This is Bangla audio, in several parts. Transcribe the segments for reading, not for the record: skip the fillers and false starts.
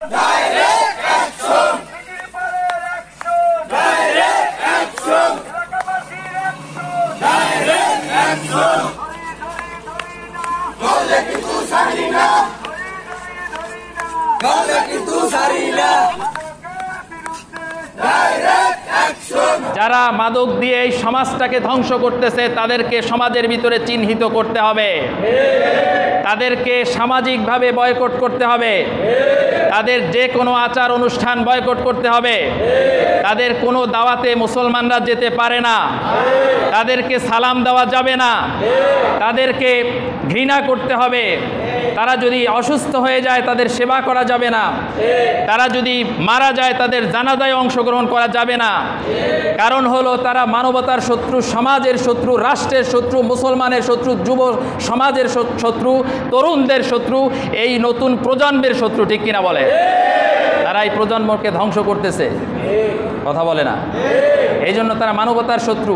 Direct action! Direct action! Direct action! Gole kintu sari na! Gole kintu sari na! Direct action! যারা মাদক দিয়ে এই সমাজটাকে ধ্বংস করতেছে তাদেরকে সমাজের ভিতরে চিহ্নিত করতে হবে, তাদেরকে সামাজিকভাবে বয়কট করতে হবে, তাদের যে কোনো আচার অনুষ্ঠান বয়কট করতে হবে, তাদের কোনো দাওয়াতে মুসলমানরা যেতে পারে না, তাদেরকে সালাম দেওয়া যাবে না, তাদেরকে ঘৃণা করতে হবে, তারা যদি অসুস্থ হয়ে যায় তাদের সেবা করা যাবে না, তারা যদি মারা যায় তাদের জানাজায় অংশগ্রহণ করা যাবে না। কারণ হলো তারা মানবতার শত্রু, সমাজের শত্রু, রাষ্ট্রের শত্রু, মুসলমানের শত্রু, যুব সমাজের শত্রু, তরুণদের শত্রু, এই নতুন প্রজন্মের শত্রু। ঠিক কিনা বলে? তারা এই প্রজন্মকে ধ্বংস করতেছে, কথা বলে না। এই জন্য তারা মানবতার শত্রু,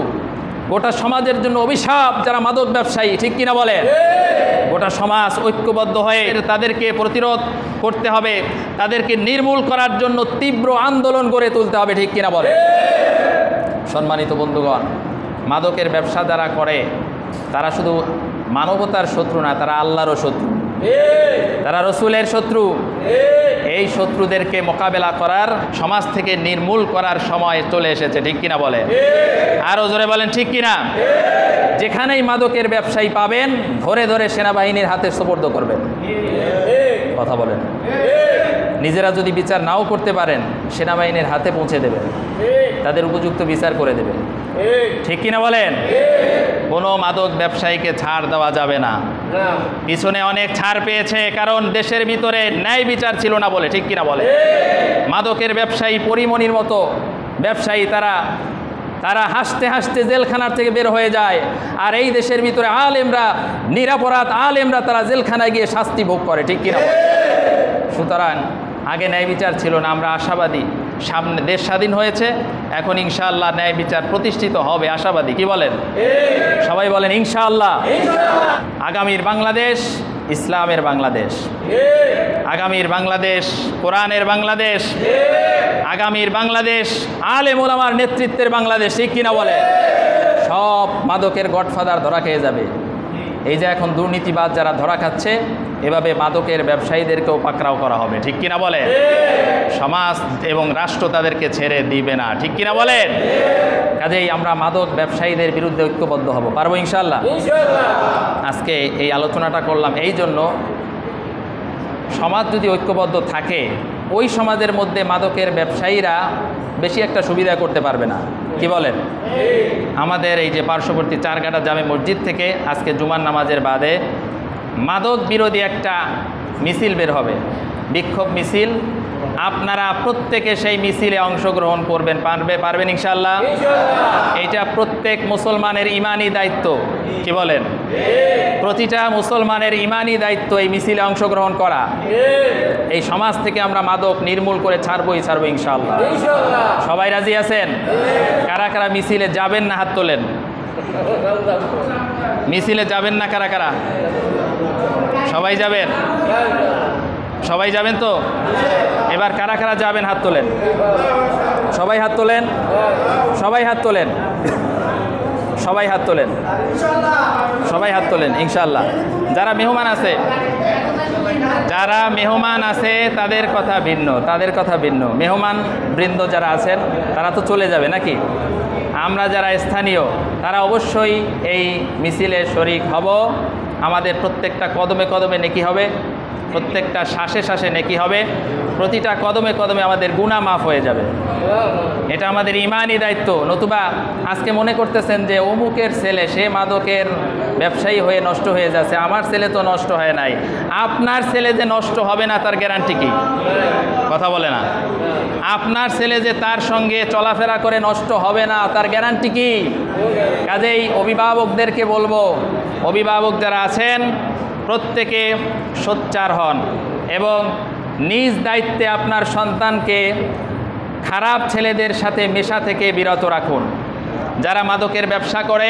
গোটা সমাজের জন্য অভিশাপ যারা মাদক ব্যবসায়ী। ঠিক কিনা বলে? গোটা সমাজ ঐক্যবদ্ধ হয়ে তাদেরকে প্রতিরোধ করতে হবে, তাদেরকে নির্মূল করার জন্য তীব্র আন্দোলন গড়ে তুলতে হবে। ঠিক কিনা বলে? সম্মানিত বন্ধুগণ, মাদকের ব্যবসা যারা করে তারা শুধু মানবতার শত্রু না, তারা আল্লাহরও শত্রু, তারা রসুলের শত্রু। এই শত্রুদেরকে মোকাবেলা করার, সমাজ থেকে নির্মূল করার সময় চলে এসেছে। ঠিক কিনা বলে? আরো জোরে বলেন ঠিক কিনা? যেখানেই মাদকের ব্যবসায়ী পাবেন ধরে ধরে সেনাবাহিনীর হাতে সোপর্দ করবেন। কথা বলেন। নিজেরা যদি বিচার নাও করতে পারেন সেনাবাহিনীর হাতে পৌঁছে দেবেন, তাদের উপযুক্ত বিচার করে দেবেন। ঠিক কিনা বলেন? কোনো মাদক ব্যবসায়ীকে ছাড় দেওয়া যাবে না। পিছনে অনেক ছাড় পেয়েছে কারণ দেশের ভিতরে ন্যায় বিচার ছিল না বলে। ঠিক কিনা বলে? মাদকের ব্যবসায়ী পরিমণির মতো ব্যবসায়ী তারা হাসতে হাসতে জেলখানার থেকে বের হয়ে যায়, আর এই দেশের ভিতরে আলেমরা, নিরাপরাধ আলেমরা তারা জেলখানায় গিয়ে শাস্তি ভোগ করে। ঠিক কিনা? সুতরাং আগে ন্যায় বিচার ছিল না। আমরা আশাবাদী, সামনে দেশ স্বাধীন হয়েছে, এখন ইনশাআল্লাহ ন্যায় বিচার প্রতিষ্ঠিত হবে, আশাবাদী। কি বলেন? সবাই বলেন ইনশাআল্লাহ। আগামীর বাংলাদেশ ইসলামের বাংলাদেশ, আগামীর বাংলাদেশ কোরআনের বাংলাদেশ, আগামীর বাংলাদেশ আলেম ওলামার নেতৃত্বের বাংলাদেশ। ঠিক কিনা বলে? সব মাদকের গডফাদার ধরা খেয়ে যাবে। এই যে এখন দুর্নীতিবাজ যারা ধরা খাচ্ছে, এভাবে মাদকের ব্যবসায়ীদেরকেও পাকড়াও করা হবে। ঠিক কিনা বলে? সমাজ এবং রাষ্ট্র তাদেরকে ছেড়ে দিবে না। ঠিক কিনা বলেন? কাজেই আমরা মাদক ব্যবসায়ীদের বিরুদ্ধে ঐক্যবদ্ধ হব, পারবো ইনশাআল্লাহ। আজকে এই আলোচনাটা করলাম এই জন্য, সমাজ যদি ঐক্যবদ্ধ থাকে ওই সমাজের মধ্যে মাদকের ব্যবসায়ীরা বেশি একটা সুবিধা করতে পারবে না। কি বলেন? আমাদের এই যে পার্শ্ববর্তী চারঘাটা জামে মসজিদ থেকে আজকে জুমার নামাজের বাদে মাদক বিরোধী একটা মিছিল বের হবে, বিক্ষোভ মিছিল। আপনারা প্রত্যেকে সেই মিছিলে অংশগ্রহণ করবেন, পারবেন ইনশাআল্লাহ। এটা প্রত্যেক মুসলমানের ইমানি দায়িত্ব। কি বলেন? প্রতিটা মুসলমানের ইমানি দায়িত্ব এই মিছিলে অংশগ্রহণ করা। এই সমাজ থেকে আমরা মাদক নির্মূল করে ছাড়বো ইনশাআল্লাহ। সবাই রাজি আছেন? কারা কারা মিছিলে যাবেন না হাত তোলেন? মিছিলে যাবেন না কারা কারা? সবাই যাবেন? সবাই যাবেন তো? এবার কারা কারা যাবেন হাত তোলেন? সবাই হাত তোলেন, সবাই হাত তোলেন, সবাই হাত তোলেন, সবাই হাত তোলেন ইনশাআল্লাহ। যারা মেহমান আছে, যারা মেহমান আছে তাদের কথা ভিন্ন, তাদের কথা ভিন্ন। মেহমান বৃন্দ যারা আছেন তারা তো চলে যাবে নাকি? আমরা যারা স্থানীয় তারা অবশ্যই এই মিছিলে শরীক হব। আমাদের প্রত্যেকটা কদমে কদমে নেকি হবে, প্রত্যেকটা শ্বাসে শ্বাসে নেকি হবে, প্রতিটা কদমে কদমে আমাদের গুনাহ মাফ হয়ে যাবে। এটা আমাদের ইমানি দায়িত্ব। নতুবা আজকে মনে করতেছেন যে অমুকের ছেলে সে মাদকের ব্যবসায়ী হয়ে নষ্ট হয়ে যাচ্ছে, আমার ছেলে তো নষ্ট হয় নাই। আপনার ছেলে যে নষ্ট হবে না তার গ্যারান্টি কি? কথা বলে না। আপনার ছেলে যে তার সঙ্গে চলাফেরা করে নষ্ট হবে না তার গ্যারান্টি কি? কাজেই অভিভাবকদেরকে বলবো, অভিভাবক যারা আছেন প্রত্যেকে সোচ্চার হন এবং নিজ দায়িত্বে আপনার সন্তানকে খারাপ ছেলেদের সাথে মেশা থেকে বিরত রাখুন। যারা মাদকের ব্যবসা করে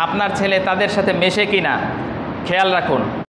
আপনার ছেলে তাদের সাথে মেশে কিনা খেয়াল রাখুন।